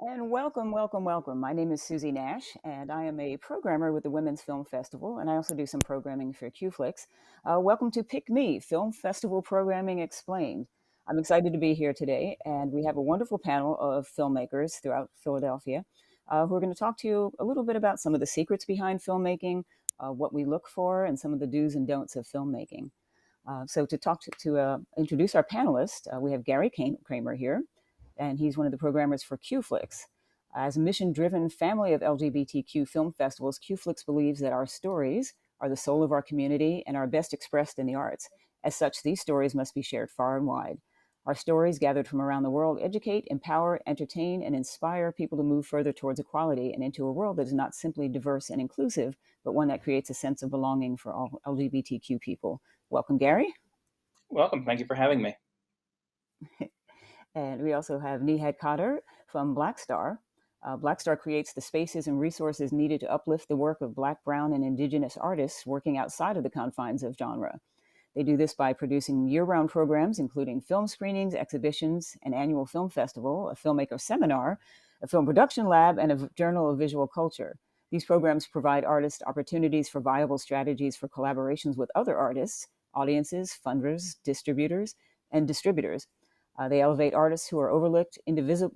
And welcome, welcome, welcome. My name is Suzi Nash, and I am a programmer with the Women's Film Festival, and I also do some programming for QFlix. Welcome to Pick Me, Film Festival Programming Explained. I'm excited to be here today, and we have a wonderful panel of filmmakers throughout Philadelphia who are going to talk to you a little bit about some of the secrets behind filmmaking, what we look for, and some of the do's and don'ts of filmmaking. So to talk to introduce our panelists, we have Gary Kramer here, and he's one of the programmers for QFlix. As a mission-driven family of LGBTQ film festivals, QFlix believes that our stories are the soul of our community and are best expressed in the arts. As such, these stories must be shared far and wide. Our stories, gathered from around the world, educate, empower, entertain, and inspire people to move further towards equality and into a world that is not simply diverse and inclusive, but one that creates a sense of belonging for all LGBTQ people. Welcome, Gary. Welcome. Thank you for having me. And we also have Nihad Kader from Black Star. Black Star creates the spaces and resources needed to uplift the work of Black, Brown, and Indigenous artists working outside of the confines of genre. They do this by producing year-round programs, including film screenings, exhibitions, an annual film festival, a filmmaker seminar, a film production lab, and a journal of visual culture. These programs provide artists opportunities for viable strategies for collaborations with other artists, audiences, funders, distributors, and distributors. They elevate artists who are overlooked, invisibilized,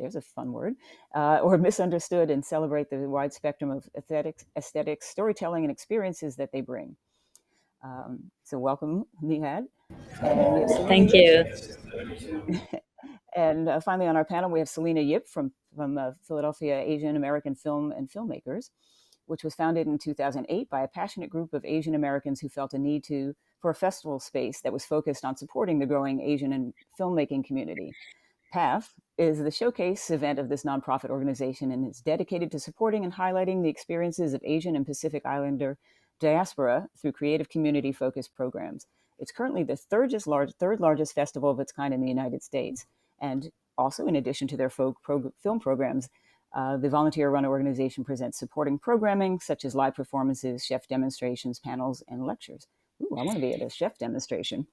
there's a fun word, or misunderstood, and celebrate the wide spectrum of aesthetics, storytelling, and experiences that they bring. So welcome, Nihad. And we have Selena Thank Yip. you. And finally on our panel, we have Selena Yip from Philadelphia Asian American Film and Filmmakers, which was founded in 2008 by a passionate group of Asian Americans who felt a need for a festival space that was focused on supporting the growing Asian and filmmaking community. PATH is the showcase event of this nonprofit organization and is dedicated to supporting and highlighting the experiences of Asian and Pacific Islander diaspora through creative community-focused programs. It's currently the third largest festival of its kind in the United States. And also, in addition to their film programs, the volunteer-run organization presents supporting programming such as live performances, chef demonstrations, panels, and lectures. Ooh, I want to be at a chef demonstration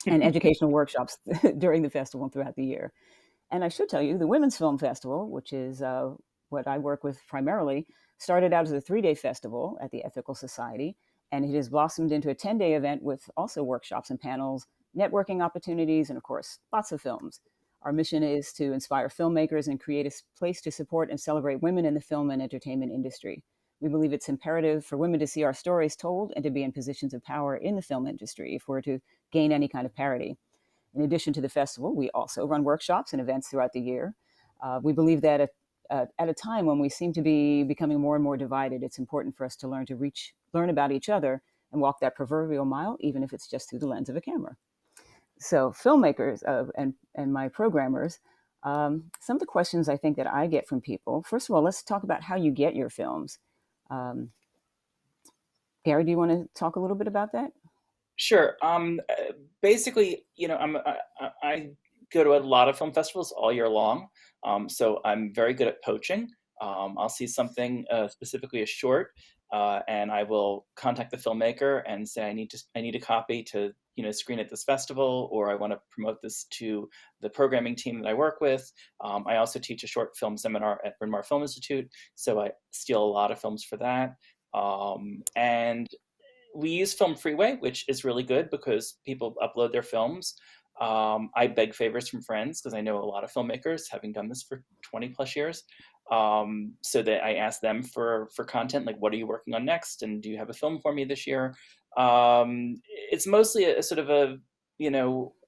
and educational workshops during the festival and throughout the year. And I should tell you, the Women's Film Festival, which is what I work with primarily, started out as a 3-day festival at the Ethical Society, and it has blossomed into a 10-day event with also workshops and panels, networking opportunities, and of course, lots of films. Our mission is to inspire filmmakers and create a place to support and celebrate women in the film and entertainment industry. We believe it's imperative for women to see our stories told and to be in positions of power in the film industry if we're to gain any kind of parity. In addition to the festival, we also run workshops and events throughout the year. We believe that at a time when we seem to be becoming more and more divided, it's important for us to learn about each other and walk that proverbial mile, even if it's just through the lens of a camera. So filmmakers and my programmers, some of the questions I think that I get from people, first of all, let's talk about how you get your films. Gary, do you want to talk a little bit about that? Sure. Basically, I go to a lot of film festivals all year long, so I'm very good at poaching. I'll see something, specifically a short, and I will contact the filmmaker and say I need a copy to screen at this festival, or I want to promote this to the programming team that I work with. I also teach a short film seminar at Bryn Mawr Film Institute, so I steal a lot of films for that. And we use Film Freeway, which is really good because people upload their films. I beg favors from friends because I know a lot of filmmakers, having done this for 20 plus years. So that I ask them for content, like what are you working on next, and do you have a film for me this year? It's mostly a sort of a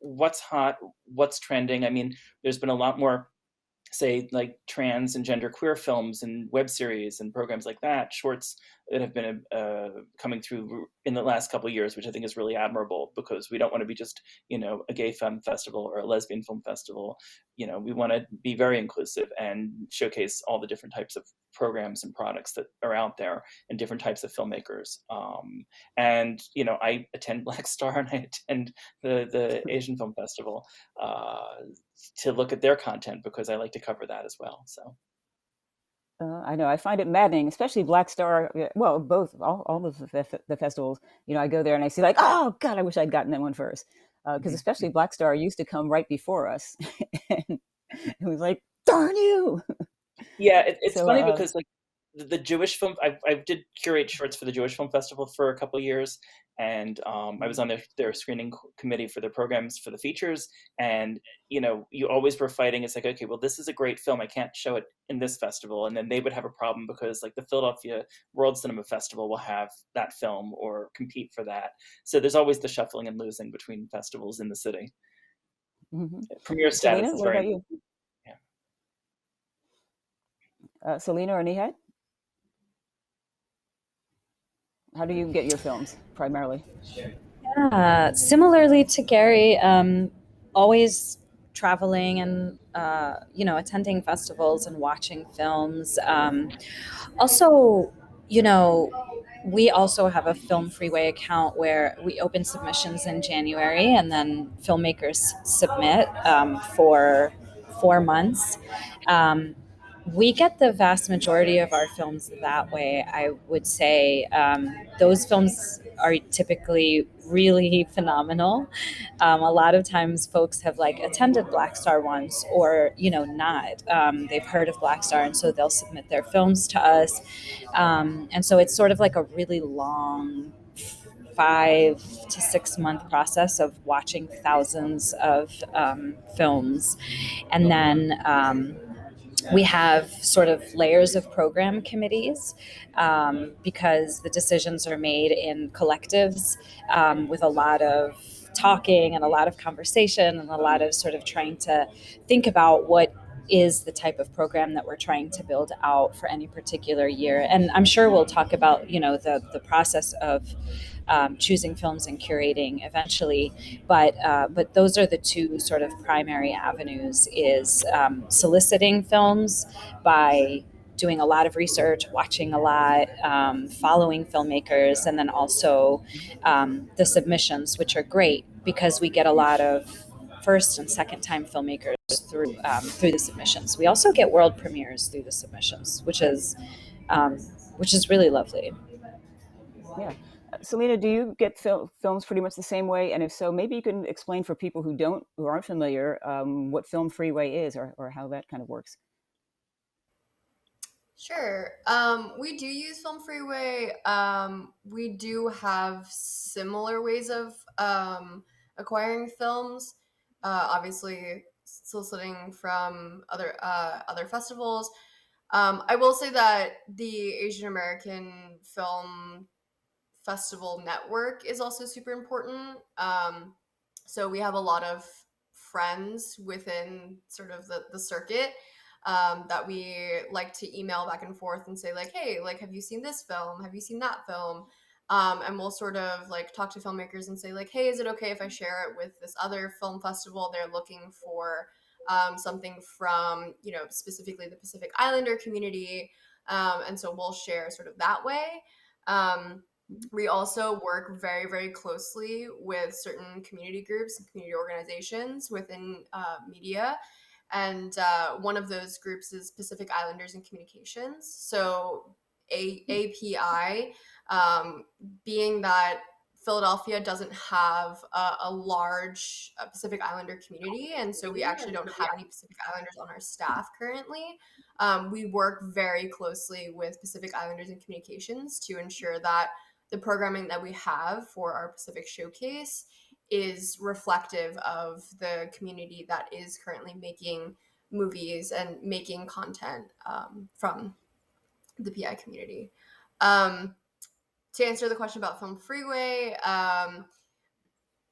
what's hot, what's trending. I mean, there's been a lot more, say, like trans and gender queer films and web series and programs like that, shorts that have been coming through in the last couple of years, which I think is really admirable, because we don't want to be just a gay film festival or a lesbian film festival. We want to be very inclusive and showcase all the different types of programs and products that are out there and different types of filmmakers. And I attend Black Star and I attend the Asian Film Festival to look at their content because I like to cover that as well. So. I know I find it maddening, especially Black Star. Well, both all of the festivals. I go there and I see like, oh God, I wish I'd gotten that one first, because especially Black Star used to come right before us, and It was like, darn you. Yeah, it's So funny because like the Jewish film, I did curate shorts for the Jewish Film Festival for a couple of years, and I was on their screening committee for their programs for the features, and you always were fighting. It's like, okay, well, this is a great film. I can't show it in this festival, and then they would have a problem because like the Philadelphia World Cinema Festival will have that film or compete for that. So there's always the shuffling and losing between festivals in the city. mhm. Premiere status Selena, is what very about you? yeah. Selena or Nihat? How do you get your films primarily? Similarly to Gary, always traveling and attending festivals and watching films. Also, you know, we also have a Film Freeway account where we open submissions in January, and then filmmakers submit for 4 months. Um, we get the vast majority of our films that way. I would say those films are typically really phenomenal. A lot of times, folks have like attended Black Star once, or not. They've heard of Black Star, and so they'll submit their films to us. And so it's sort of like a really long 5 to 6 month process of watching thousands of films, and then we have sort of layers of program committees because the decisions are made in collectives with a lot of talking and a lot of conversation and a lot of sort of trying to think about what is the type of program that we're trying to build out for any particular year. And I'm sure we'll talk about the process of choosing films and curating eventually, but those are the two sort of primary avenues: is soliciting films by doing a lot of research, watching a lot, following filmmakers, and then also the submissions, which are great because we get a lot of first and second time filmmakers through the submissions. We also get world premieres through the submissions, um, which is really lovely. Yeah. Selena, do you get films pretty much the same way? And if so, maybe you can explain for people who aren't familiar, what Film Freeway is, or how that kind of works. Sure. We do use Film Freeway. We do have similar ways of acquiring films. Obviously, soliciting from other festivals. I will say that the Asian American Film Festival network is also super important. So we have a lot of friends within sort of the circuit that we like to email back and forth and say like, hey, like, have you seen this film? Have you seen that film? And we'll sort of like talk to filmmakers and say like, hey, is it okay if I share it with this other film festival? They're looking for something from, specifically the Pacific Islander community. And so we'll share sort of that way. Um, we also work very, very closely with certain community groups and community organizations within media. And one of those groups is Pacific Islanders and Communications. So API, being that Philadelphia doesn't have a large Pacific Islander community, and so we actually don't have any Pacific Islanders on our staff currently. We work very closely with Pacific Islanders and Communications to ensure that the programming that we have for our Pacific Showcase is reflective of the community that is currently making movies and making content from the PI community. To answer the question about Film Freeway,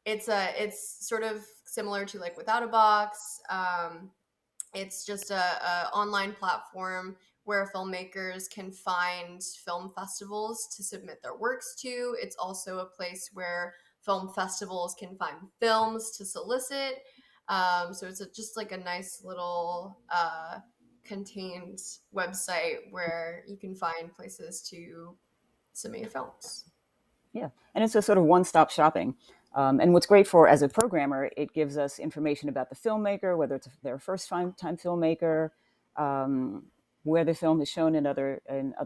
it's sort of similar to like Without a Box. It's just a online platform where filmmakers can find film festivals to submit their works to. It's also a place where film festivals can find films to solicit. So it's just like a nice little contained website where you can find places to submit films. Yeah, and it's a sort of one-stop shopping. And what's great for as a programmer, it gives us information about the filmmaker, whether it's their first time filmmaker, um, where the film is shown in other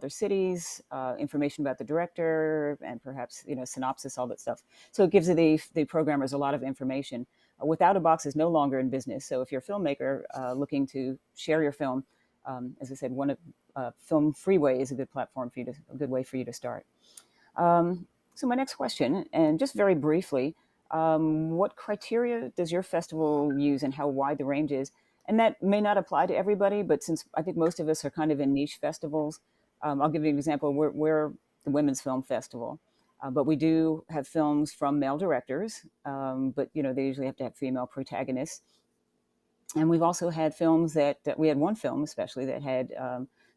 cities, information about the director, and perhaps synopsis, all that stuff. So it gives the programmers a lot of information. Without a Box is no longer in business. So if you're a filmmaker looking to share your film, as I said, one of Film Freeway is a good platform for you to, a good way for you to start. So my next question, and just very briefly, what criteria does your festival use and how wide the range is? And that may not apply to everybody, but since I think most of us are kind of in niche festivals, I'll give you an example. We're the Women's Film Festival, but we do have films from male directors, but they usually have to have female protagonists. And we've also had films that we had one film especially that had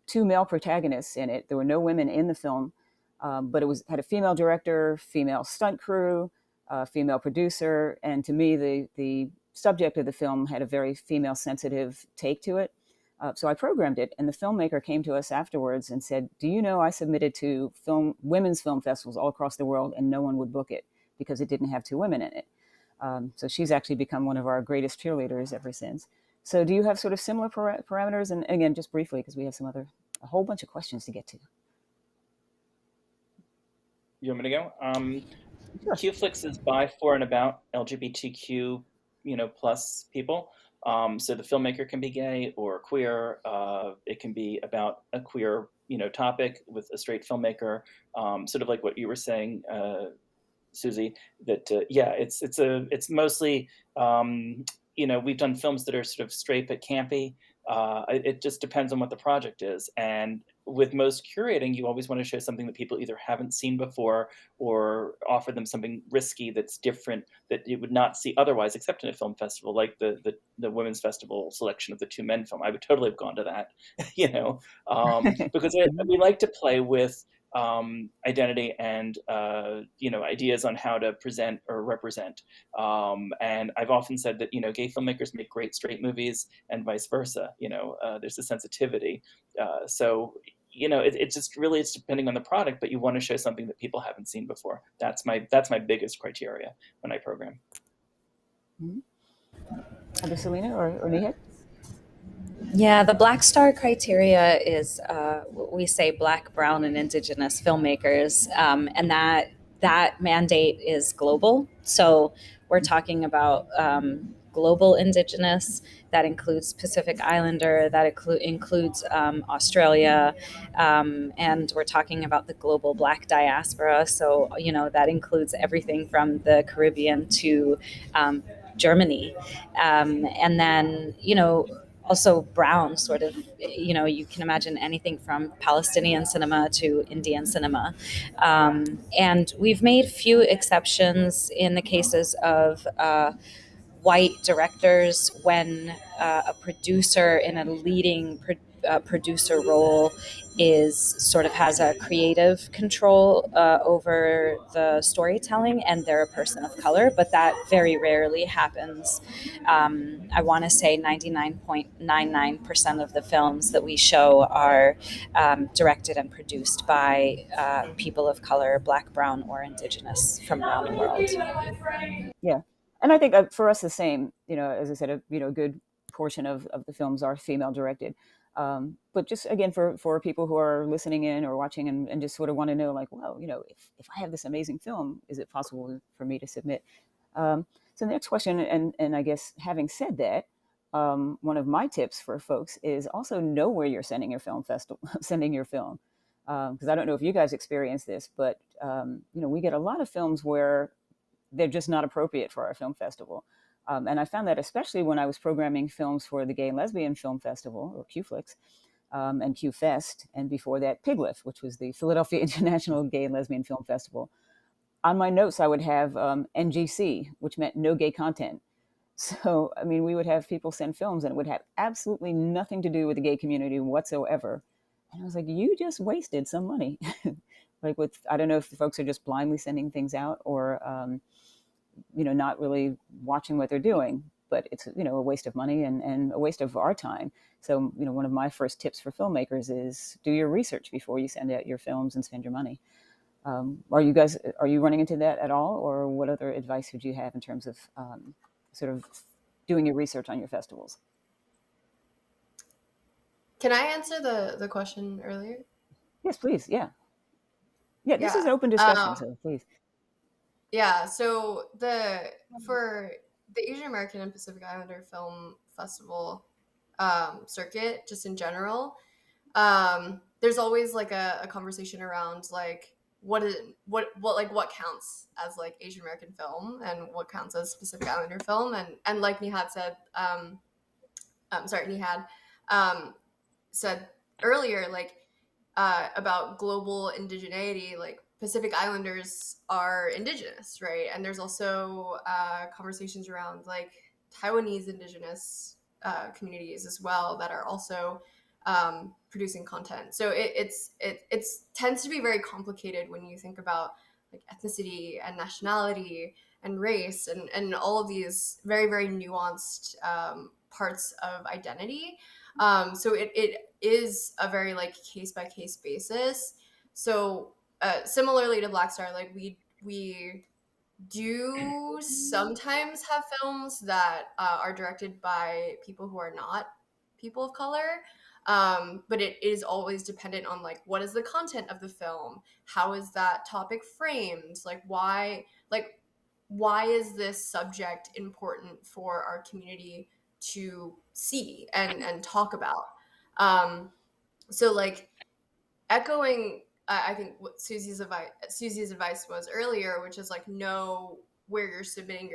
two male protagonists in it. There were no women in the film, but it had a female director, female stunt crew, female producer, and to me, the subject of the film had a very female sensitive take to it. So I programmed it, and the filmmaker came to us afterwards and said, "Do you know I submitted to women's film festivals all across the world, and no one would book it because it didn't have two women in it." So she's actually become one of our greatest cheerleaders ever since. So do you have sort of similar parameters? And again, just briefly, because we have a whole bunch of questions to get to. You want me to go? Sure. Qflix is by, for, and about LGBTQ, plus people. So the filmmaker can be gay or queer. It can be about a queer, topic with a straight filmmaker. Sort of like what you were saying, Suzi. That it's mostly we've done films that are sort of straight but campy. It just depends on what the project is. And with most curating, you always want to show something that people either haven't seen before or offer them something risky that's different that you would not see otherwise, except in a film festival, like the Women's Festival selection of the two men film. I would totally have gone to that, because we like to play with identity and ideas on how to present or represent. And I've often said that gay filmmakers make great straight movies, and vice versa. There's a sensitivity. So it's just really, it's depending on the product, but you want to show something that people haven't seen before. That's my biggest criteria when I program. Mm-hmm. Either Selena or Nihat? Yeah, the Black Star criteria is we say Black, Brown, and Indigenous filmmakers, and that mandate is global. So we're talking about global Indigenous. That includes Pacific Islander. That includes Australia, and we're talking about the global Black diaspora. So that includes everything from the Caribbean to Germany, and then also brown, sort of, you can imagine anything from Palestinian cinema to Indian cinema. And we've made few exceptions in the cases of white directors when a producer in a leading producer role has a creative control over the storytelling, and they're a person of color, but that very rarely happens. I want to say 99.99% of the films that we show are directed and produced by people of color, Black, Brown, or Indigenous from around the world. Yeah. And I think for us the same, as I said, a good portion of the films are female directed. But just again, for people who are listening in or watching and just sort of want to know, like, well, if I have this amazing film, is it possible for me to submit? So the next question, and I guess having said that, one of my tips for folks is also know where you're sending your film festival, sending your film. Because I don't know if you guys experience this, but we get a lot of films where they're just not appropriate for our film festival. And I found that especially when I was programming films for the Gay and Lesbian Film Festival, or QFlix, and QFest, and before that, Pigliff, which was the Philadelphia International Gay and Lesbian Film Festival. On my notes, I would have NGC, which meant no gay content. So, I mean, we would have people send films and it would have absolutely nothing to do with the gay community whatsoever. And I was like, you just wasted some money. I don't know if the folks are just blindly sending things out or, not really watching what they're doing, but it's, a waste of money and a waste of our time. So, one of my first tips for filmmakers is do your research before you send out your films and spend your money. Are you running into that at all? Or what other advice would you have in terms of sort of doing your research on your festivals? Can I answer the question earlier? Yes, please. Yeah. This is Yeah. an open discussion, so please. Yeah. So for the Asian American and Pacific Islander Film Festival circuit, just in general, there's always like a conversation around like what counts as like Asian American film and what counts as Pacific Islander film, and like Nihad said, Nihad said earlier, like about global indigeneity, like Pacific Islanders are indigenous, right? And there's also conversations around like Taiwanese indigenous communities as well that are also producing content. So it tends to be very complicated when you think about like ethnicity and nationality and race and all of these very, very nuanced parts of identity. So it is a very like case by case basis. So similarly to Black Star, like we do sometimes have films that are directed by people who are not people of color, but it is always dependent on like what is the content of the film, how is that topic framed, why is this subject important for our community to see and talk about. So like echoing I think what Suzi's advice was earlier, which is like know where you're submitting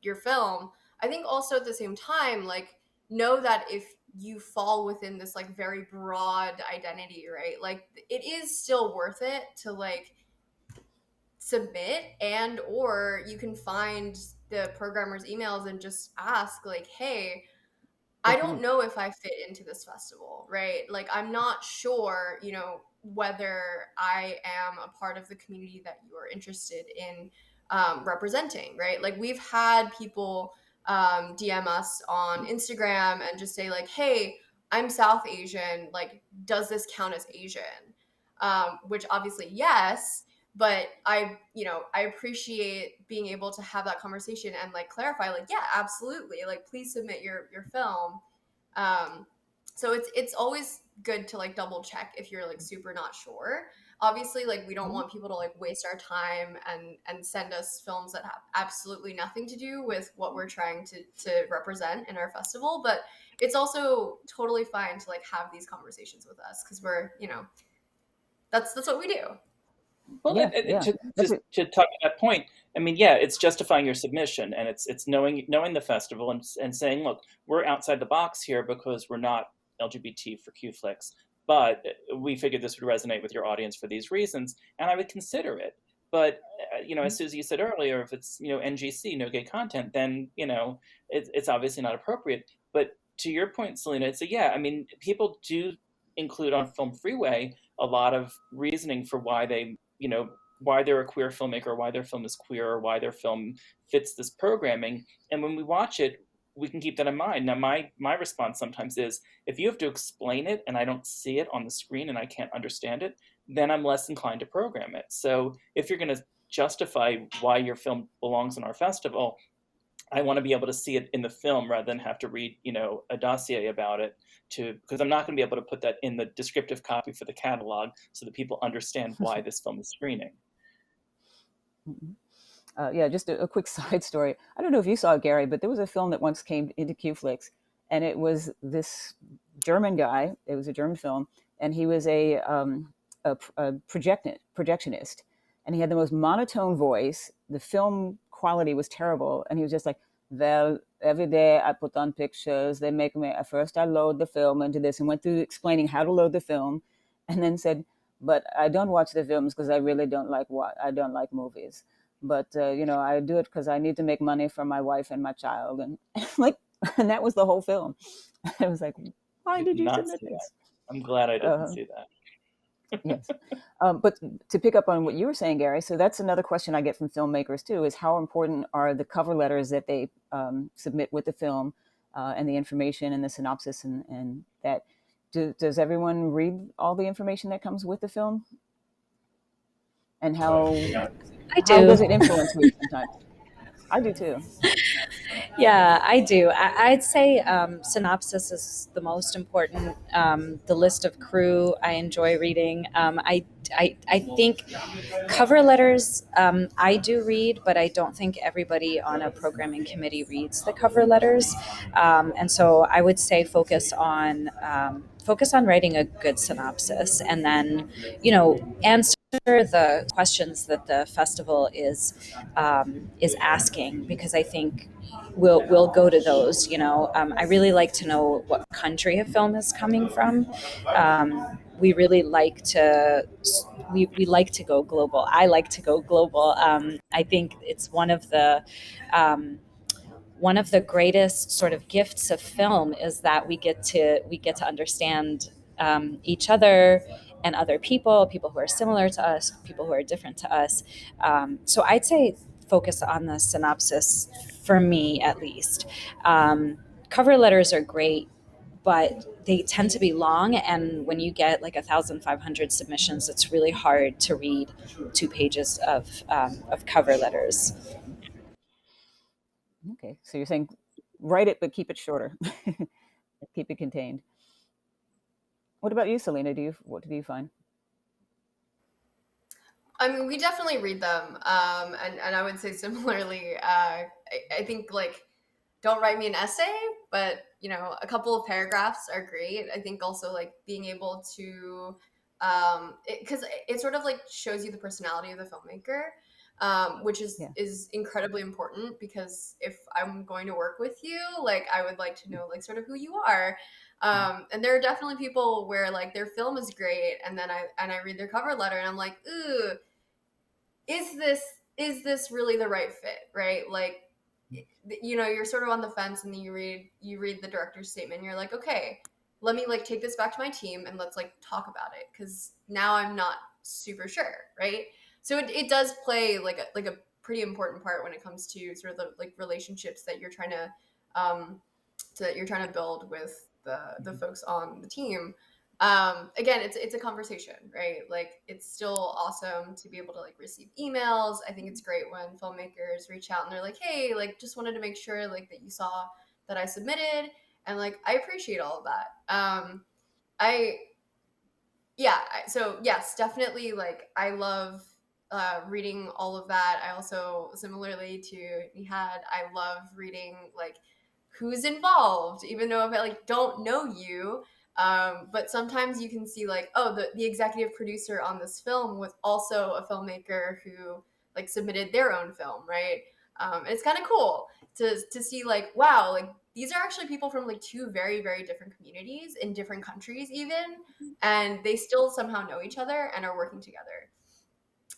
your film. I think also at the same time, like know that if you fall within this like very broad identity, right? Like it is still worth it to like submit, and or you can find the programmer's emails and just ask like, hey, I don't know if I fit into this festival, right? Like, I'm not sure, whether I am a part of the community that you are interested in representing, right? Like, we've had people DM us on Instagram and just say, like, hey, I'm South Asian. Like, does this count as Asian? Which obviously, yes. But I appreciate being able to have that conversation and like clarify, like, yeah, absolutely. Like, please submit your film. So it's always good to like double check if you're like super not sure. Obviously, like we don't want people to like waste our time and send us films that have absolutely nothing to do with what we're trying to represent in our festival. But it's also totally fine to like have these conversations with us because we're, that's what we do. Well, to talk to that point, I mean, yeah, it's justifying your submission, and it's knowing the festival and saying, look, we're outside the box here because we're not LGBT for QFlix, but we figured this would resonate with your audience for these reasons, and I would consider it. But as Suzi said earlier, if it's NGC, no gay content, then it's obviously not appropriate. But to your point, Selena, so yeah, I mean, people do include on Film Freeway a lot of reasoning for why why they're a queer filmmaker, why their film is queer, or why their film fits this programming. And when we watch it, we can keep that in mind. Now, my response sometimes is, if you have to explain it and I don't see it on the screen and I can't understand it, then I'm less inclined to program it. So if you're going to justify why your film belongs in our festival, I want to be able to see it in the film rather than have to read, a dossier about it, because I'm not going to be able to put that in the descriptive copy for the catalog so that people understand why this film is screening. Yeah, just a quick side story. I don't know if you saw it, Gary, but there was a film that once came into QFlix, and it was this German guy. It was a German film, and he was a projectionist, and he had the most monotone voice. The film quality was terrible, and he was just like, well, every day I put on pictures. They make me, at first I load the film into this, and went through explaining how to load the film, and then said, but I don't watch the films because I really don't like movies. But I do it because I need to make money for my wife and my child, and and that was the whole film. I was like, why did you submit this? I'm glad I didn't see that. Yes. But to pick up on what you were saying, Gary, so that's another question I get from filmmakers too, is how important are the cover letters that they submit with the film, and the information and the synopsis and that. Does everyone read all the information that comes with the film? And how I do. How does it influence me sometimes? I do too. Yeah, I do. I'd say synopsis is the most important. The list of crew I enjoy reading. I think cover letters I do read, but I don't think everybody on a programming committee reads the cover letters. And so I would say focus on writing a good synopsis, and then answer the questions that the festival is asking, because I think we'll go to those. I really like to know what country a film is coming from. We really like to we like to go global. I like to go global. I think it's um, one of the greatest sort of gifts of film is that we get to understand each other and other people who are similar to us, people who are different to us. So I'd say focus on the synopsis, for me at least. Cover letters are great, but they tend to be long, and when you get like 1,500 submissions, it's really hard to read 2 pages of cover letters. Okay, so you're saying write it, but keep it shorter, keep it contained. What about you, Selena? What do you find? I mean, we definitely read them, and I would say similarly. I think like don't write me an essay, but a couple of paragraphs are great. I think also like being able to, because it sort of like shows you the personality of the filmmaker, which is Yeah. is incredibly important, because if I'm going to work with you, like I would like to know like sort of who you are. And there are definitely people where like their film is great, and then I read their cover letter and I'm like, ooh, is this really the right fit, right? Like, you're sort of on the fence, and then you read the director's statement and you're like, okay, let me like take this back to my team and let's like talk about it, because now I'm not super sure, right? So it does play like a pretty important part when it comes to sort of the like relationships that you're trying to build with the Mhm. folks on the team. Again, it's a conversation, right? Like, it's still awesome to be able to like receive emails. I think it's great when filmmakers reach out and they're like, hey, like, just wanted to make sure like that you saw that I submitted, and like I appreciate all of that. I Yeah, so yes, definitely, like I love reading all of that. I also, similarly to Nihad, I love reading like who's involved, even though if I like don't know you. But sometimes you can see like, oh, the executive producer on this film was also a filmmaker who like submitted their own film, right? And it's kind of cool to see like, wow, like these are actually people from like two very very different communities in different countries even, and they still somehow know each other and are working together.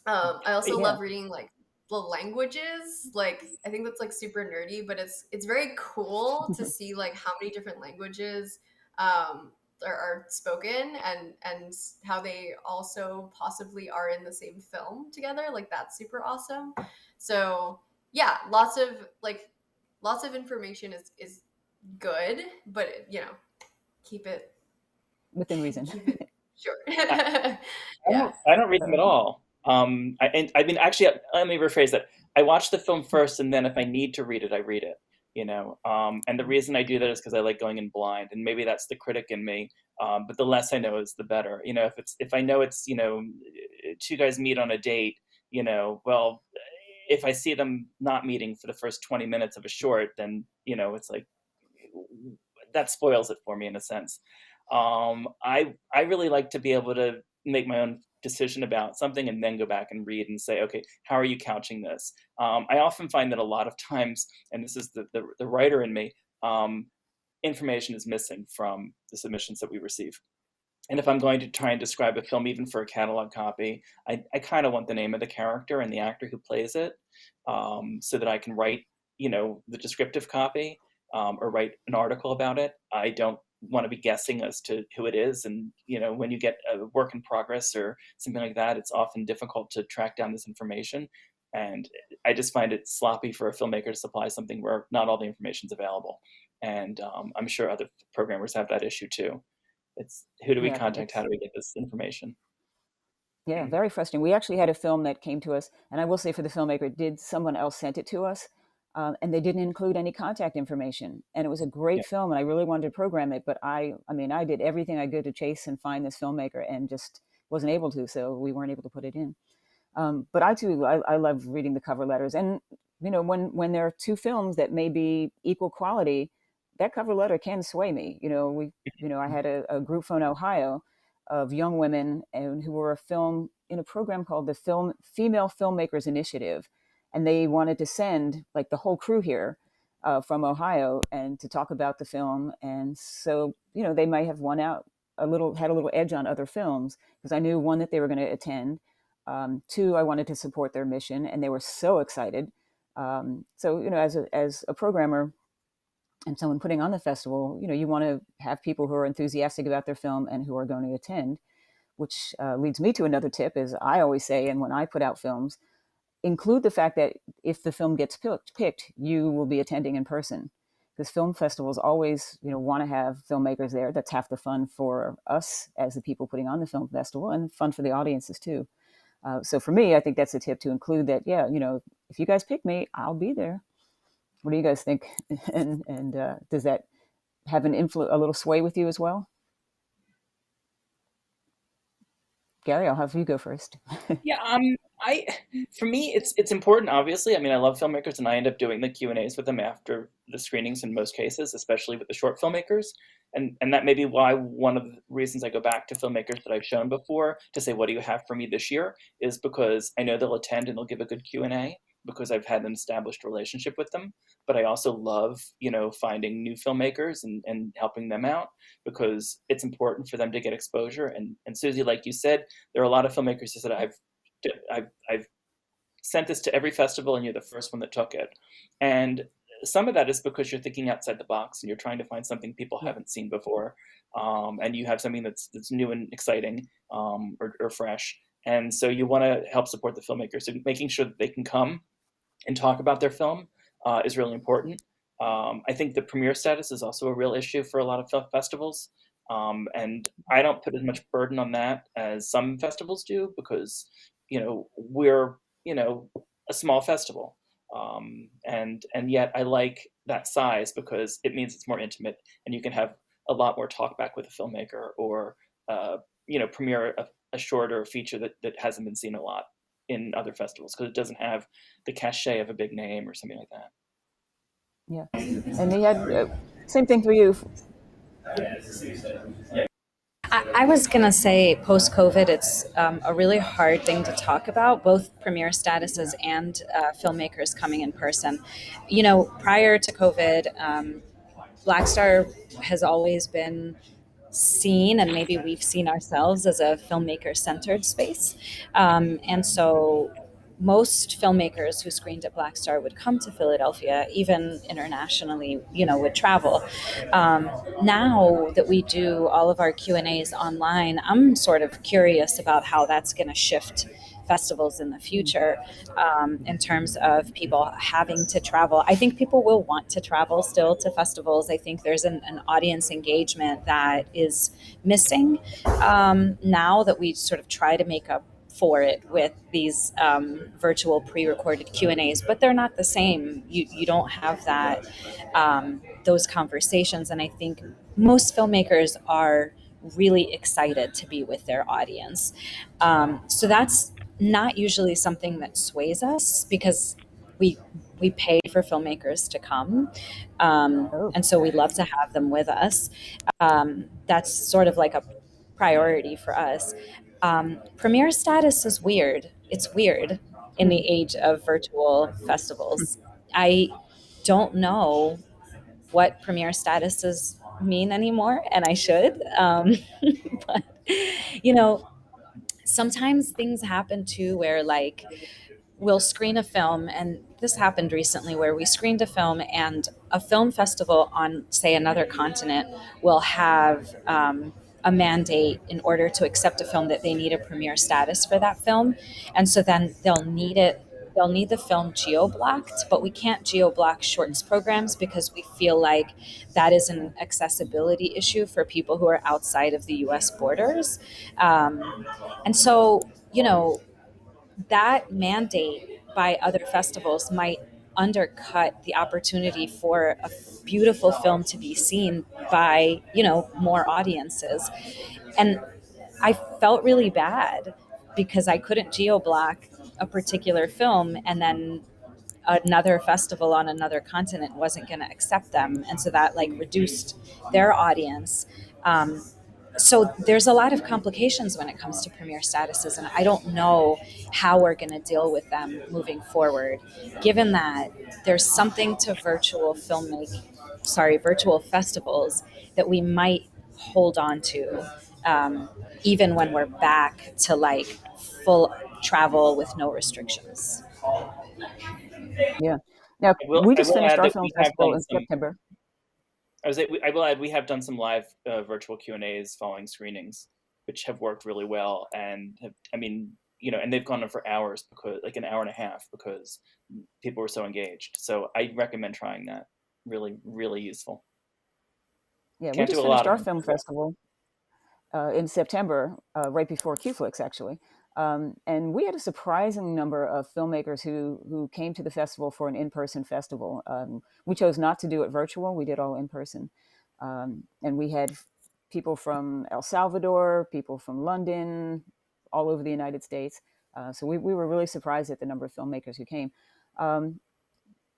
I also Yeah. love reading like the languages. Like, I think that's like super nerdy, but it's very cool to see like how many different languages are spoken, and how they also possibly are in the same film together. Like, that's super awesome. So yeah, lots of information is good, but keep it Within reason. keep it short. I, Yeah. I don't read them at Okay. all. And I mean, actually, let me rephrase that. I watch the film first, and then if I need to read it, I read it. And the reason I do that is because I like going in blind, and maybe that's the critic in me. But the less I know is the better. If I know it's two guys meet on a date, well, if I see them not meeting for the first 20 minutes of a short, then it's like that spoils it for me in a sense. I really like to be able to make my own decision about something and then go back and read and say, okay, how are you couching this? I often find that a lot of times, and this is the writer in me, information is missing from the submissions that we receive. And if I'm going to try and describe a film, even for a catalog copy, I kind of want the name of the character and the actor who plays it, so that I can write, the descriptive copy, or write an article about it. I don't want to be guessing as to who it is. And, when you get a work in progress or something like that, it's often difficult to track down this information. And I just find it sloppy for a filmmaker to supply something where not all the information is available. And I'm sure other programmers have that issue too. It's who do we Yeah. contact? How It's do we get this information? Yeah, very frustrating. We actually had a film that came to us, and I will say for the filmmaker, did someone else sent it to us? and they didn't include any contact information. And it was a Yeah. great film, and I really wanted to program it, but I mean, I did everything I could to chase and find this filmmaker, and just wasn't able to. So we weren't able to put it in. But I too, I love reading the cover letters, and when there are two films that may be equal quality, that cover letter can sway me. I had a group from Ohio of young women and who were a film in a program called the Female Filmmakers Initiative, and they wanted to send like the whole crew here from Ohio and to talk about the film, and so they might have won out had a little edge on other films because I knew one that they were going to attend. Two, I wanted to support their mission, and they were so excited. So, as a programmer and someone putting on the festival, you want to have people who are enthusiastic about their film and who are going to attend. Which leads me to another tip: is I always say, and when I put out films, include the fact that if the film gets picked, you will be attending in person. Because film festivals always, want to have filmmakers there. That's half the fun for us as the people putting on the film festival, and fun for the audiences too. So for me, I think that's a tip to include that. Yeah, if you guys pick me, I'll be there. What do you guys think? And does that have a little sway with you as well? Gary, I'll have you go first. Yeah, I for me it's important. Obviously, I mean, I love filmmakers, and I end up doing the Q&As with them after the screenings in most cases, especially with the short filmmakers. And that may be why one of the reasons I go back to filmmakers that I've shown before to say, "What do you have for me this year?" is because I know they'll attend and they'll give a good Q&A because I've had an established relationship with them. But I also love, finding new filmmakers and helping them out because it's important for them to get exposure. And Susie, like you said, there are a lot of filmmakers who said, I've sent this to every festival and you're the first one that took it. And some of that is because you're thinking outside the box and you're trying to find something people Yeah. haven't seen before. And you have something that's new and exciting, or fresh. And so you want to help support the filmmakers. So making sure that they can come and talk about their film is really important. I think the premiere status is also a real issue for a lot of film festivals. And I don't put as much burden on that as some festivals do because, we're, a small festival. And yet I like that size because it means it's more intimate and you can have a lot more talk back with a filmmaker or, premiere a short or a feature that hasn't been seen a lot in other festivals because it doesn't have the cachet of a big name or something like that. Yeah. And they had same thing for you. I was going to say post COVID, it's a really hard thing to talk about, both premiere statuses and filmmakers coming in person. Prior to COVID, Black Star has always been seen, and maybe we've seen ourselves as a filmmaker centered space. And so most filmmakers who screened at Black Star would come to Philadelphia, even internationally, would travel. Now that we do all of our Q&As online, I'm sort of curious about how that's going to shift festivals in the future, in terms of people having to travel. I think people will want to travel still to festivals. I think there's an audience engagement that is missing, now that we sort of try to make up for it with these virtual pre-recorded Q&As, but they're not the same. You don't have that, those conversations, and I think most filmmakers are really excited to be with their audience. So that's not usually something that sways us because we we pay for filmmakers to come, Oh, and so we love to have them with us. That's sort of like a priority for us. Premiere status is weird. It's weird in the age of virtual festivals. I don't know what premiere statuses mean anymore, and I should. But you know, sometimes things happen too where like we'll screen a film, and this happened recently where we screened a film and a film festival on, say, another continent will have a mandate in order to accept a film that they need a premiere status for that film. And so then they'll need the film geo-blocked, but we can't geo-block shorts programs because we feel like that is an accessibility issue for people who are outside of the US borders. And so, that mandate by other festivals might undercut the opportunity for a beautiful film to be seen by, more audiences. And I felt really bad because I couldn't geo block a particular film, and then another festival on another continent wasn't going to accept them, and so that like reduced their audience. So there's a lot of complications when it comes to premiere statuses, and I don't know how we're going to deal with them moving forward, given that there's something to virtual festivals that we might hold on to, even when we're back to like full travel with no restrictions. Yeah. Now, I will we I just will finished add our that film we have festival done in some. September. I will add we have done some live virtual Q&As following screenings, which have worked really well, and have, I mean, and they've gone on for hours, because like an hour and a half, because people were so engaged. So I recommend trying that. Really, really useful. Yeah, we Can't do just a finished lot of our them. film festival in September, right before QFlix, actually. And we had a surprising number of filmmakers who came to the festival for an in-person festival. We chose not to do it virtual; we did all in person. And we had people from El Salvador, people from London, all over the United States. So we were really surprised at the number of filmmakers who came. Um,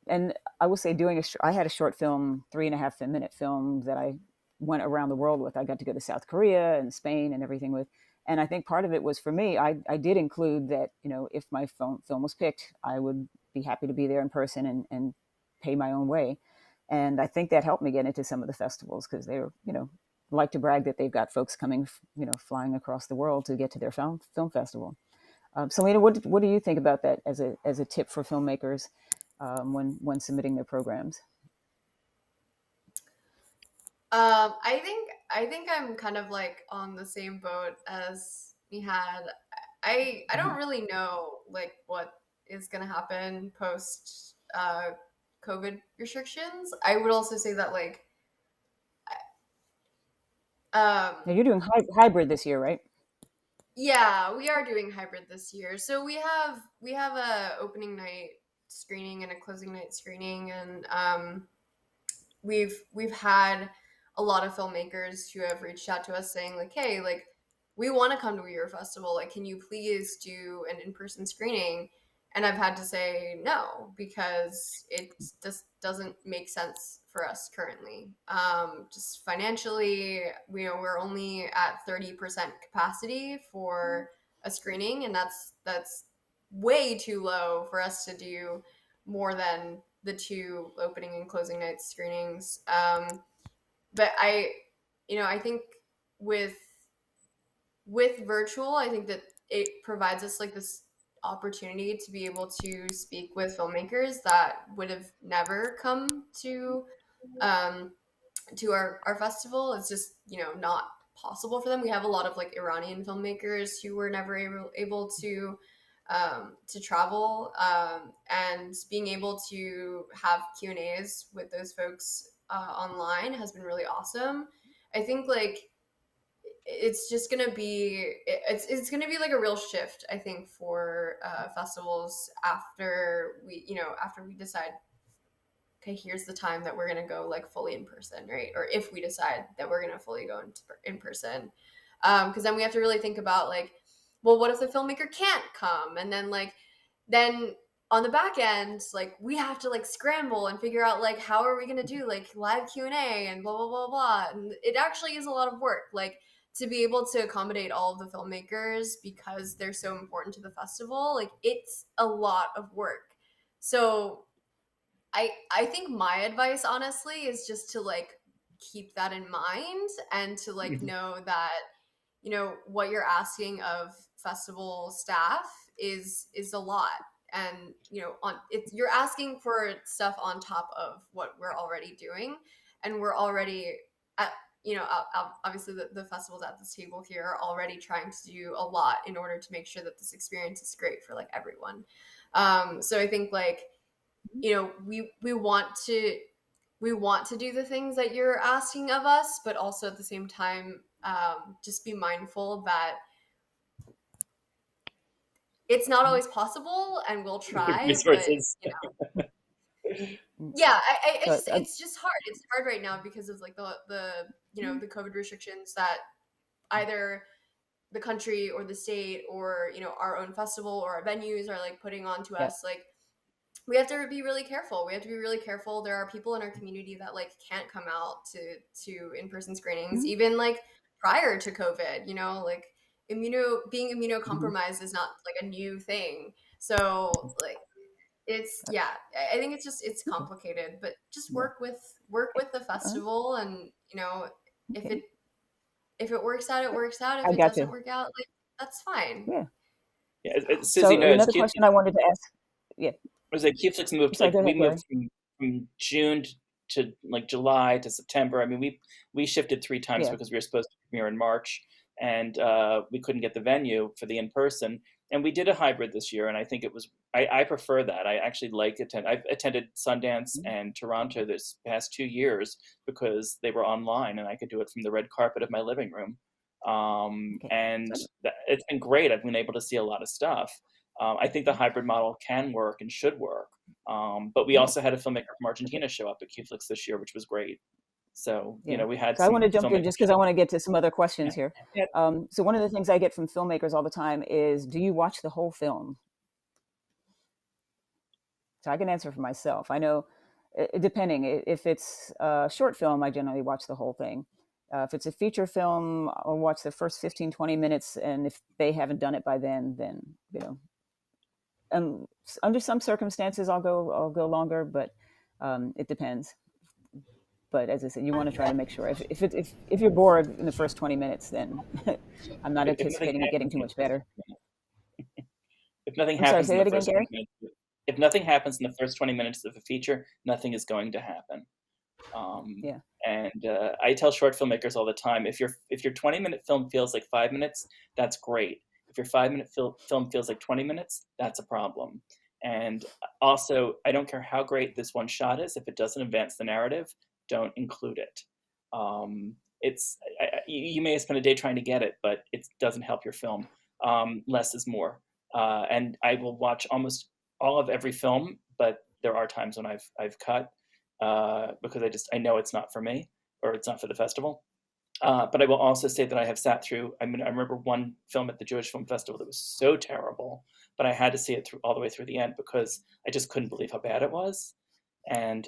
and I will say, I had a short film, 3.5 minute film that I went around the world with. I got to go to South Korea and Spain and everything with. And I think part of it was for me, I did include that, if my film was picked, I would be happy to be there in person and pay my own way. And I think that helped me get into some of the festivals, because they were, like to brag that they've got folks coming, flying across the world to get to their film festival. Selena, what do you think about that as a tip for filmmakers when submitting their programs? I think I'm kind of like on the same boat as Mihad. I don't really know like what is gonna happen post COVID restrictions. I would also say that like um Now you're doing hybrid this year, right? yeah, we are doing hybrid this year. So we have a opening night screening and a closing night screening, and we've had a lot of filmmakers who have reached out to us saying like, hey, like we want to come to your festival, like can you please do an in-person screening? And I've had to say no, because it just doesn't make sense for us currently. Just financially, we're only at 30% capacity for a screening, and that's way too low for us to do more than the two opening and closing night screenings. But I think with virtual, I think that it provides us like this opportunity to be able to speak with filmmakers that would have never come um, to our festival. It's just not possible for them. We have a lot of like Iranian filmmakers who were never able to travel, and being able to have Q&As with those folks online has been really awesome. I think like it's just gonna be it's gonna be like a real shift, I think, for festivals after we decide, okay, here's the time that we're gonna go like fully in person, right? Or if we decide that we're gonna fully go in person, because then we have to really think about like, well, what if the filmmaker can't come, and then then on the back end, like we have to like scramble and figure out like how are we gonna do like live Q&A and blah blah blah blah, and it actually is a lot of work, like to be able to accommodate all of the filmmakers because they're so important to the festival. Like it's a lot of work. So I think my advice honestly is just to like keep that in mind, and to like know that what you're asking of festival staff is a lot, and on it's you're asking for stuff on top of what we're already doing, and we're already at obviously the festivals at this table here are already trying to do a lot in order to make sure that this experience is great for like everyone. So I think like we want to do the things that you're asking of us, but also at the same time, just be mindful that it's not always possible, and we'll The try, but resources. Yeah, So it's just hard. It's hard right now because of like the COVID restrictions that either the country or the state or our own festival or our venues are like putting on to yeah. us. Like we have to be really careful. We have to be really careful. There are people in our community that like can't come out to in-person screenings, Mhm. even like prior to COVID. Like being Mhm. immunocompromised is not like a new thing. So like it's yeah, I think it's Okay. complicated, but just Yeah. work with the Uh, festival, and if okay. it works out, it works out. If I it got doesn't you. work out, like that's fine. Yeah. Yeah, Susie So knows. another question I wanted to ask. Yeah. Was like Netflix moved, Sorry. like Go we ahead, moved Gary. from June to like July to September. I mean, we shifted 3 times Yeah. because we were supposed to premiere in March, and we couldn't get the venue for the in person. And we did a hybrid this year, and I think it was I prefer that. I actually like attend. I've attended Sundance Mhm. and Toronto this past 2 years because they were online, and I could do it from the red carpet of my living room. Okay. And So, it's been great. I've been able to see a lot of stuff. I think the hybrid model can work and should work. But we yeah. also had a filmmaker from Argentina show up at Qflix this year, which was great. So, Yeah. we had So I some want to jump in filmmakers just because show I up. want to get to some other Yeah. questions here. Yeah. So one of the things I get from filmmakers all the time is, do you watch the whole film? So I can answer for myself. I know, depending. If it's a short film, I generally watch the whole thing. If it's a feature film, I'll watch the first 15, 20 minutes. And if they haven't done it by then, under some circumstances, I'll go longer, but it depends. But as I said, you want to try to make sure if you're bored in the first 20 minutes, then I'm not If nothing anticipating it getting happens too in the much first, better. if nothing I'm sorry, happens say in the that again, first 20 Gary. minutes, if nothing happens in the first 20 minutes of a feature, nothing is going to happen. Um, Yeah. and I tell short filmmakers all the time, if your 20-minute film feels like 5 minutes, that's great. If your 5-minute film feels like 20 minutes, that's a problem. And also, I don't care how great this one shot is, if it doesn't advance the narrative, don't include it. It's you may have spent a day trying to get it, but it doesn't help your film. Less is more. And I will watch almost all of every film, but there are times when I've cut because I know it's not for me or it's not for the festival. But I will also say that I have sat through. I mean, I remember one film at the Jewish Film Festival that was so terrible, but I had to see it through all the way through the end because I just couldn't believe how bad it was. And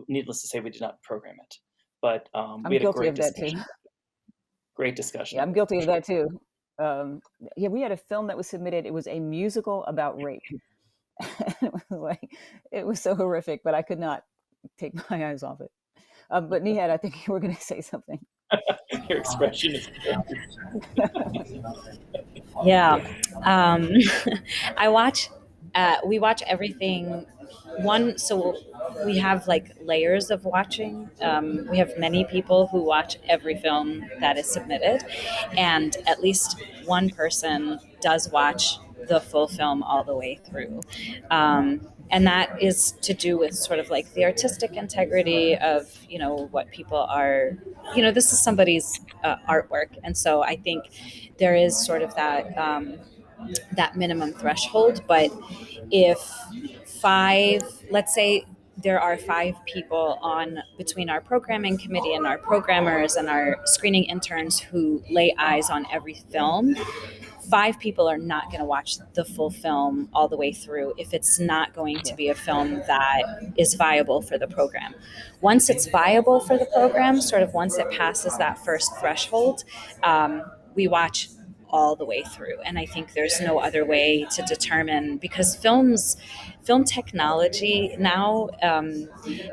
needless to say, we did not program it, but we I'm had a guilty great of that too. discussion. Great discussion Yeah, I'm about it guilty for of sure. that too. Yeah, we had a film that was submitted. It was a musical about rape. It was so horrific, but I could not take my eyes off it. But Nihad, I think you were going to say something. Your expression is Yeah. Yeah. Um, we watch everything. So we have like layers of watching. We have many people who watch every film that is submitted, and at least one person does watch the full film all the way through. And that is to do with sort of like the artistic integrity of, what people are, this is somebody's artwork. And so I think there is sort of that minimum threshold. But if let's say there are 5 people on between our programming committee and our programmers and our screening interns who lay eyes on every film, 5 people are not going to watch the full film all the way through if it's not going to Yeah. be a film that is viable for the program. Once it's viable for the program, sort of once it passes that first threshold, we watch all the way through. And I think there's no other way to determine, because film technology now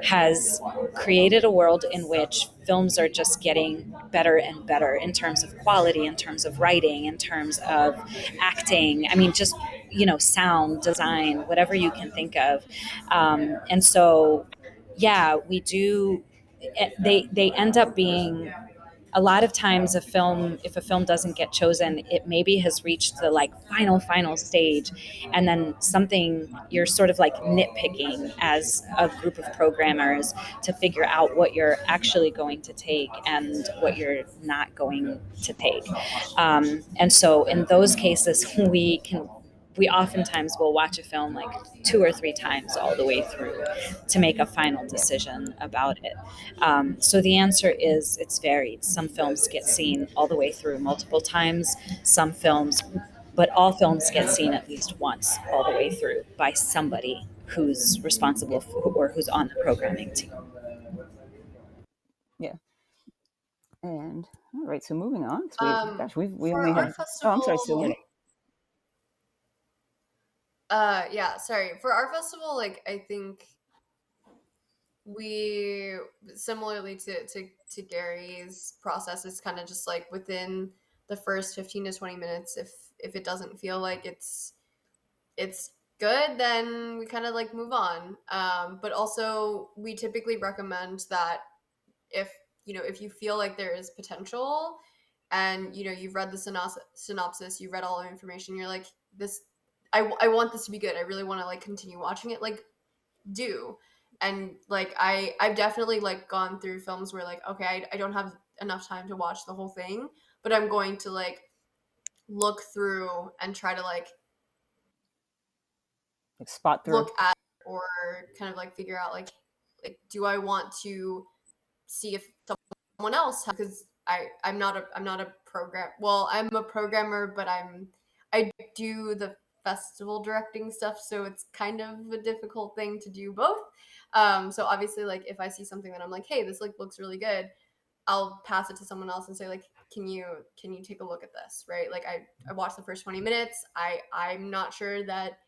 has created a world in which films are just getting better and better in terms of quality, in terms of writing, in terms of acting. I mean, just, sound design, whatever you can think of. And so, yeah, we do. They end up being, a lot of times, if a film doesn't get chosen, it maybe has reached the like final stage, and then something, you're sort of like nitpicking as a group of programmers to figure out what you're actually going to take and what you're not going to take. And so in those cases, we we oftentimes will watch a film like 2 or 3 times all the way through to make a final decision about it. So the answer is it's varied. Some films get seen all the way through multiple times, some films, but all films get seen at least once all the way through by somebody who's responsible for, or who's on the programming team. Yeah. And all right, so moving on. We For only our have. Oh, I'm sorry, festival, Selena. yeah, sorry. For our festival, like I think we similarly to Gary's process is kind of just like within the first 15 to 20 minutes, if it doesn't feel like it's good, then we kind of like move on. But also we typically recommend that if if you feel like there is potential and you've read the synopsis, you read all the information, you're like, this, I want this to be good, I really want to like continue watching it, like do. And like I've definitely like gone through films where like, okay, I don't have enough time to watch the whole thing, but I'm going to like look through and try to like Spot through. look at or kind of like figure out like do I want to see if someone else, because I'm not a program, well, I'm a programmer, but I do the festival directing stuff, so it's kind of a difficult thing to do both. So obviously, like if I see something that I'm like, hey, this like looks really good, I'll pass it to someone else and say like, can you take a look at this, right? Like I watched the first 20 minutes, I'm not sure that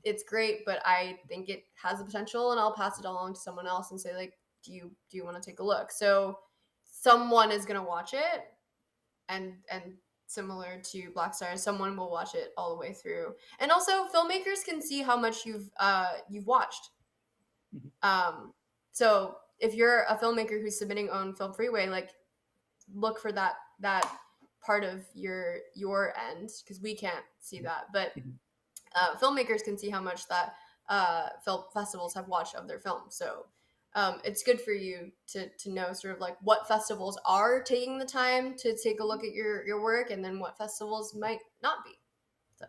it's great, but I think it has the potential, and I'll pass it along to someone else and say like, do you want to take a look? So someone is going to watch it, and similar to Black Stars, someone will watch it all the way through. And also filmmakers can see how much you've watched. So if you're a filmmaker who's submitting on Film Freeway, like look for that part of your end, because we can't see that, but filmmakers can see how much that film festivals have watched of their films. So it's good for you to know sort of like what festivals are taking the time to take a look at your work, and then what festivals might not be. So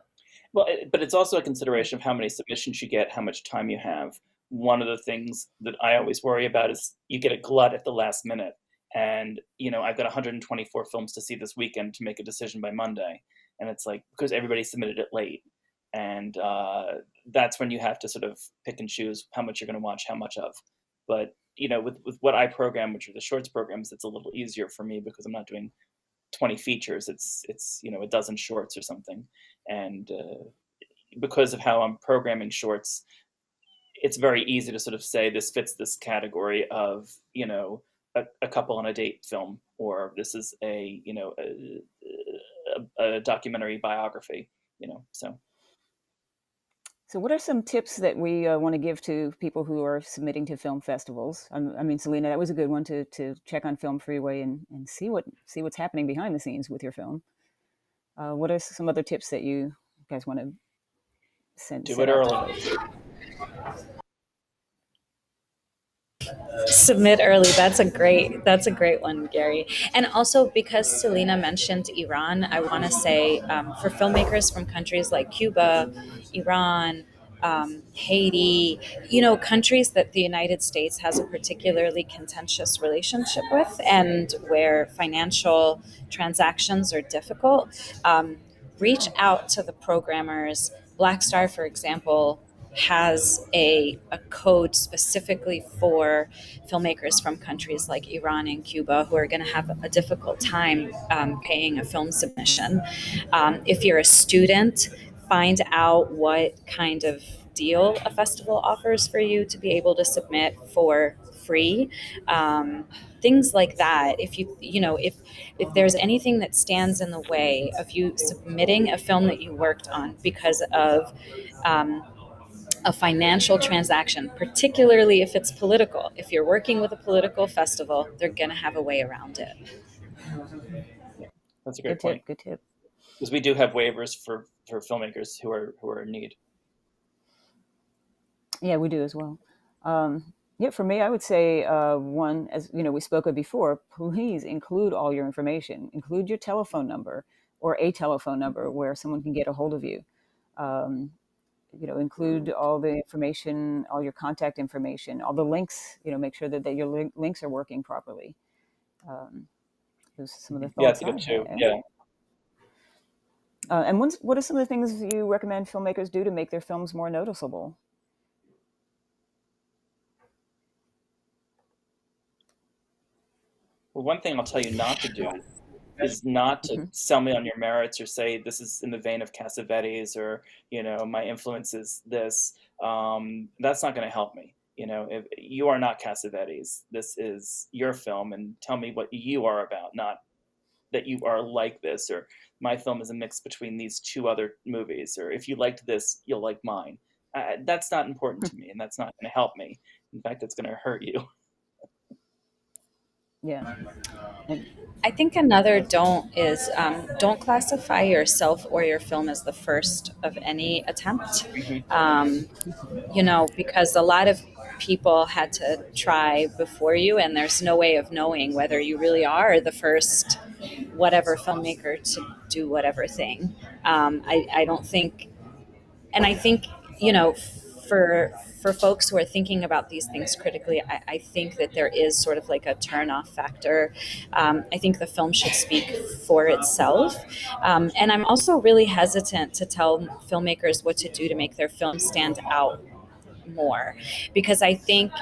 Well, but it's also a consideration of how many submissions you get, how much time you have. One of the things that I always worry about is you get a glut at the last minute. And, I've got 124 films to see this weekend to make a decision by Monday. And it's like, because everybody submitted it late. And that's when you have to sort of pick and choose how much you're going to watch, how much of. But, with what I program, which are the shorts programs, it's a little easier for me because I'm not doing 20 features. It's a dozen shorts or something. And because of how I'm programming shorts, it's very easy to sort of say this fits this category of a couple on a date film, or this is a documentary biography. So what are some tips that we want to give to people who are submitting to film festivals? I mean, Selena, that was a good one to check on Film Freeway and see what's happening behind the scenes with your film. What are some other tips that you guys want to send Do it out to early. folks? Submit early. That's a great one, Gary. And also, because Selena mentioned Iran, I want to say for filmmakers from countries like Cuba, Iran, Haiti, countries that the United States has a particularly contentious relationship with, and where financial transactions are difficult, reach out to the programmers. Black Star, for example, has a code specifically for filmmakers from countries like Iran and Cuba who are going to have a difficult time paying a film submission. If you're a student, find out what kind of deal a festival offers for you to be able to submit for free. Things like that. If there's anything that stands in the way of you submitting a film that you worked on because of a financial transaction, particularly if it's political. If you're working with a political festival, they're going to have a way around it. Yeah, that's a Good great tip. point. Good tip. Because we do have waivers for filmmakers who are in need. Yeah, we do as well. Yeah, for me, I would say one, as we spoke of before, please include all your information. Include your telephone number or a telephone number where someone can get a hold of you. Um, include all the information, all your contact information, all the links. Make sure that your links are working properly. Those are some of the Yeah, that's thoughts good I too. had. Yeah. And what are some of the things you recommend filmmakers do to make their films more noticeable? Well, one thing I'll tell you not to do is not to Mm-hmm. sell me on your merits or say this is in the vein of Cassavetes or my influence is this. That's not going to help me. If you are not Cassavetes, this is your film, and tell me what you are about, not that you are like this, or my film is a mix between these two other movies, or if you liked this, you'll like mine. That's not important to me, and that's not going to help me. In fact, it's going to hurt you. Yeah. And, I think another don't is don't classify yourself or your film as the first of any attempt. Hmm. Um, because a lot of people had to try before you, and there's no way of knowing whether you really are the first whatever filmmaker to do whatever thing. I don't think, and I think, you know, for folks who are thinking about these things critically, I think that there is sort of like a turn off factor. I think the film should speak for itself. And I'm also really hesitant to tell filmmakers what to do to make their film stand out more, because I think,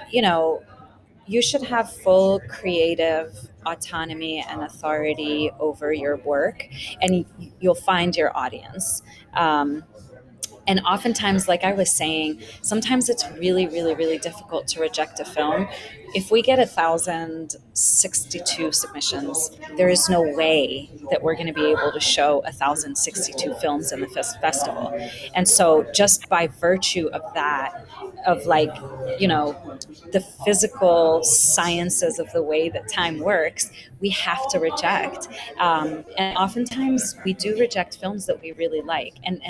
you should have full creative autonomy and authority over your work, and you'll find your audience. And oftentimes, like I was saying, sometimes it's really, really, really difficult to reject a film. If we get 1,062 submissions, there is no way that we're going to be able to show 1,062 films in the festival. And so, just by virtue of that, of like, you know, the physical sciences of the way that time works, we have to reject. And oftentimes we do reject films that we really like. And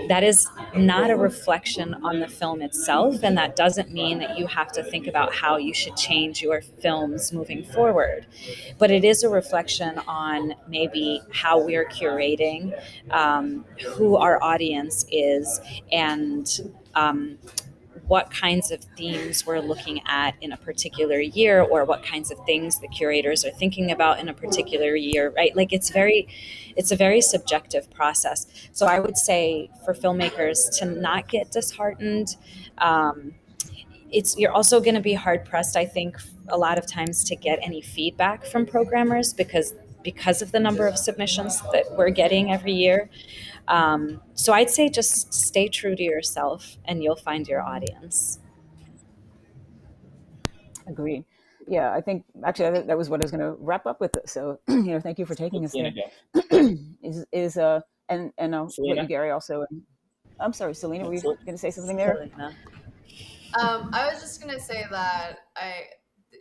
that is not a reflection on the film itself. And that doesn't mean that you have to think about how you should change your films moving forward. But it is a reflection on maybe how we're curating, who our audience is, and what kinds of themes we're looking at in a particular year, or what kinds of things the curators are thinking about in a particular year, right? Like it's a very subjective process. So I would say for filmmakers to not get disheartened. You're also going to be hard pressed, I think, a lot of times to get any feedback from programmers, because of the number of submissions that we're getting every year. So I'd say just stay true to yourself and you'll find your audience. agreed. Yeah, I think actually that was what I was going to wrap up with. So, thank you for taking Let's us see there. again. Is and I'll let you, Selena? Gary, also. I'm sorry, Selena, were you Sel- going to say something there? Selena. I was just gonna say that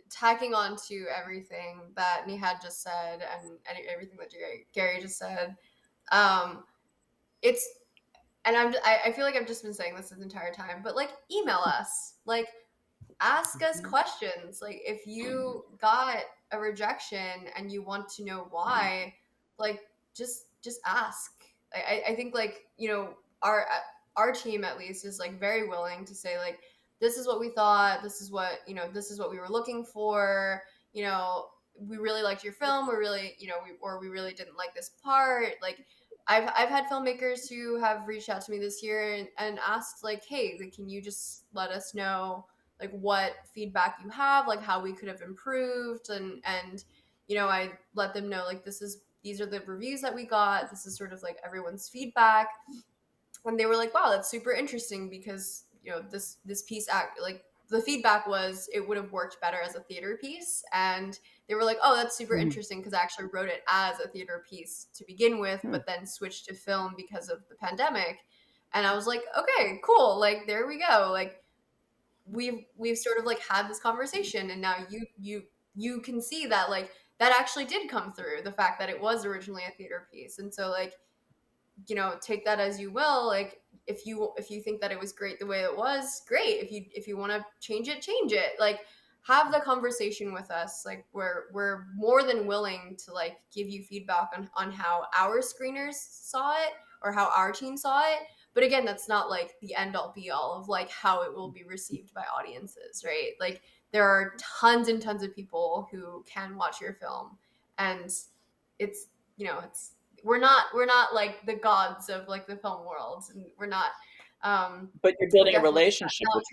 tacking on to everything that Nihad just said and everything that Gary just said, um, it's and I feel like I've just been saying this entire time, but like email us, like ask us questions. Like if you got a rejection and you want to know why, like just ask. I think like our team at least is like very willing to say like this is what we thought, this is what this is what we were looking for. We really liked your film. We really we really didn't like this part. Like I've had filmmakers who have reached out to me this year and asked like, hey, like, can you just let us know like what feedback you have, like how we could have improved, and I let them know like these are the reviews that we got, this is sort of like everyone's feedback, and they were like, wow, that's super interesting because this piece act like the feedback was it would have worked better as a theater piece, and they were like, oh, that's super Mm-hmm. interesting because I actually wrote it as a theater piece to begin with, Hmm. but then switched to film because of the pandemic. And I was like, okay, cool, like there we go, like we've sort of like had this conversation, and now you can see that like that actually did come through, the fact that it was originally a theater piece. And so like take that as you will. Like if you think that it was great the way it was, great. If you want to change it, like have the conversation with us. Like we're more than willing to like give you feedback on how our screeners saw it, or how our team saw it. But again, that's not like the end all be all of like how it will be received by audiences, right? Like there are tons and tons of people who can watch your film, and it's, it's, we're not like the gods of like the film world, and But you're we're building a definitely relationship with.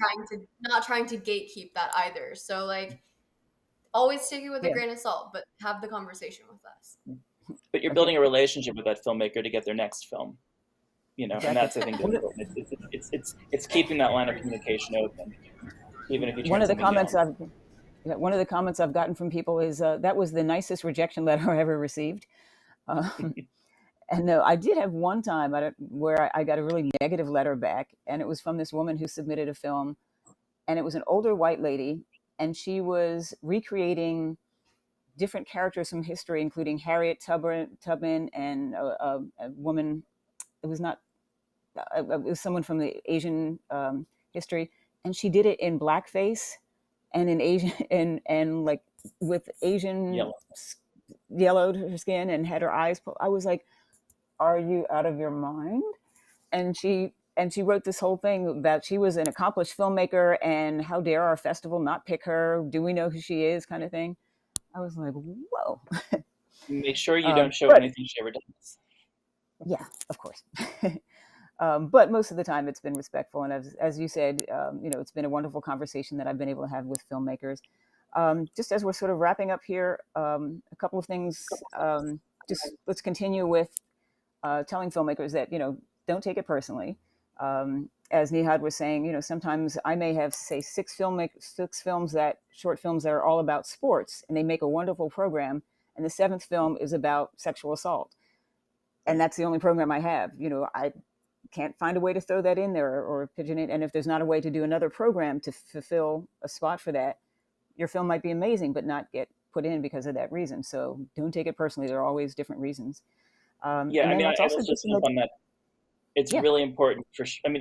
not trying to gatekeep that either. So like always take it with a Yeah. grain of salt, but have the conversation with us. But you're Okay. building a relationship with that filmmaker to get their next film, and Exactly. that's, I think, important. It's keeping that line of communication open, even if you One turn of the something down. comments I've yeah, one of the comments I've gotten from people is that was the nicest rejection letter I ever received. Um, and no, I did have one time where I got a really negative letter back, and it was from this woman who submitted a film, and it was an older white lady, and she was recreating different characters from history, including Harriet Tubman and a woman. It was not. It was someone from the Asian history, and she did it in blackface and in Asian and like with Asian Yellow. yellowed her skin and had her eyes. I was like, "Are you out of your mind?" And she wrote this whole thing that she was an accomplished filmmaker and how dare our festival not pick her? Do we know who she is? Kind of thing. I was like, whoa. Make sure you don't show But anything she ever does. yeah, of course. But most of the time it's been respectful. And as you said, it's been a wonderful conversation that I've been able to have with filmmakers. Just as we're sort of wrapping up here, a couple of things. Just let's continue with telling filmmakers that, don't take it personally. As Nihad was saying, sometimes I may have, say, six short films that are all about sports, and they make a wonderful program. And the seventh film is about sexual assault. And that's the only program I have. I can't find a way to throw that in there or pigeon it. And if there's not a way to do another program to fulfill a spot for that, your film might be amazing, but not get put in because of that reason. So don't take it personally. There are always different reasons. Yeah, And I then mean, let's I also will just just jump on that. It's yeah, really important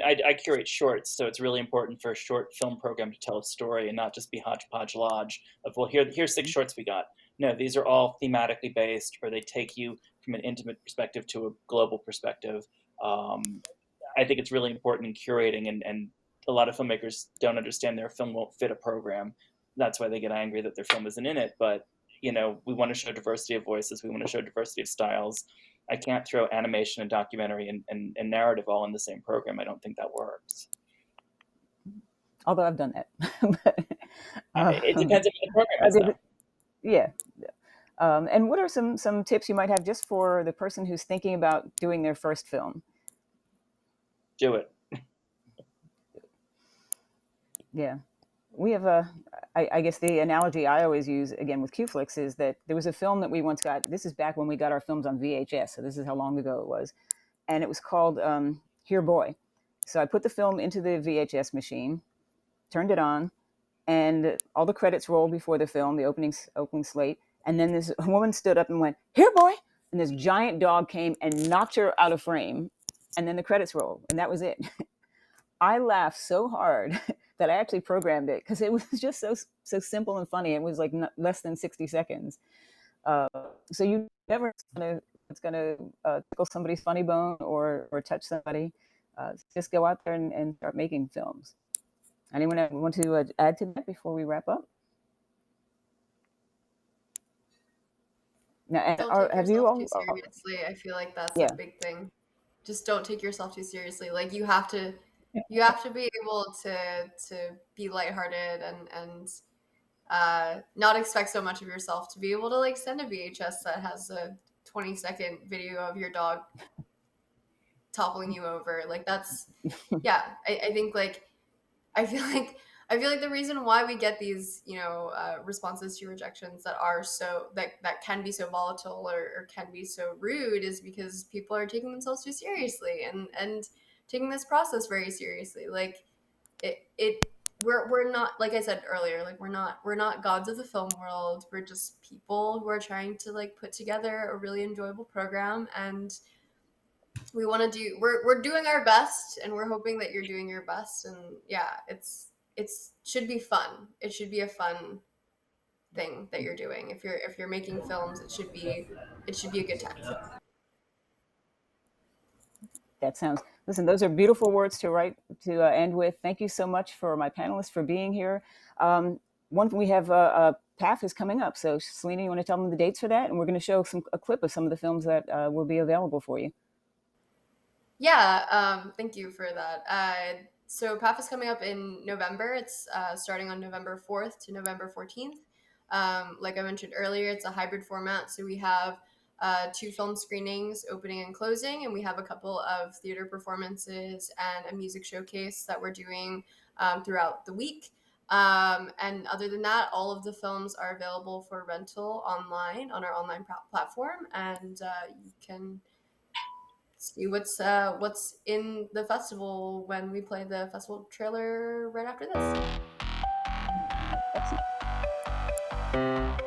I curate shorts, so it's really important for a short film program to tell a story and not just be hodgepodge lodge of, well, here's six shorts we got. No, these are all thematically based, or they take you from an intimate perspective to a global perspective. Um, I think it's really important in curating, and a lot of filmmakers don't understand their film won't fit a program. That's why they get angry that their film isn't in it. But we want to show diversity of voices. We want to show diversity of styles. I can't throw animation and documentary and narrative all in the same program. I don't think that works. although I've done that. But, It depends on what the program is, though. yeah. And what are some tips you might have just for the person who's thinking about doing their first film? Do it. Yeah. We have I guess the analogy I always use again with Qflix is that there was a film that we once got. This is back when we got our films on VHS, so this is how long ago it was, and it was called Here Boy. So I put the film into the VHS machine, turned it on, and all the credits rolled before the film, the opening slate, and then this woman stood up and went, "Here Boy," and this giant dog came and knocked her out of frame, and then the credits rolled, and that was it. I laughed so hard that I actually programmed it because it was just so simple and funny. It was like less than 60 seconds. Uh, so you never it's gonna tickle somebody's funny bone or touch somebody. Just go out there and start making films. Anyone want to add to that before we wrap up? Now, Don't take have you yourself all? too seriously. I feel like that's a Yeah. big thing. Just don't take yourself too seriously. Like you have to be able to be lighthearted and not expect so much of yourself to be able to like send a VHS that has a 20-second video of your dog toppling you over. Like that's yeah. I think like I feel like the reason why we get these, responses to rejections that are that can be so volatile or can be so rude is because people are taking themselves too seriously and taking this process very seriously. Like we're not, like I said earlier, like we're not gods of the film world. We're just people who are trying to like put together a really enjoyable program, and we're doing our best, and we're hoping that you're doing your best. And yeah, it's should be fun. It should be a fun thing that you're doing. If you're making films, it should be a good time. That sounds, listen, those are beautiful words to end with. Thank you so much for my panelists for being here. One we have PAF is coming up. So Selena, you want to tell them the dates for that? And we're going to show a clip of some of the films that will be available for you. Yeah, thank you for that. So PAF is coming up in November. It's starting on November 4th to November 14th. Like I mentioned earlier, it's a hybrid format. So we have 2 film screenings, opening and closing, and we have a couple of theater performances and a music showcase that we're doing throughout the week. And other than that, all of the films are available for rental online on our online platform, and you can see what's in the festival when we play the festival trailer right after this. Excellent.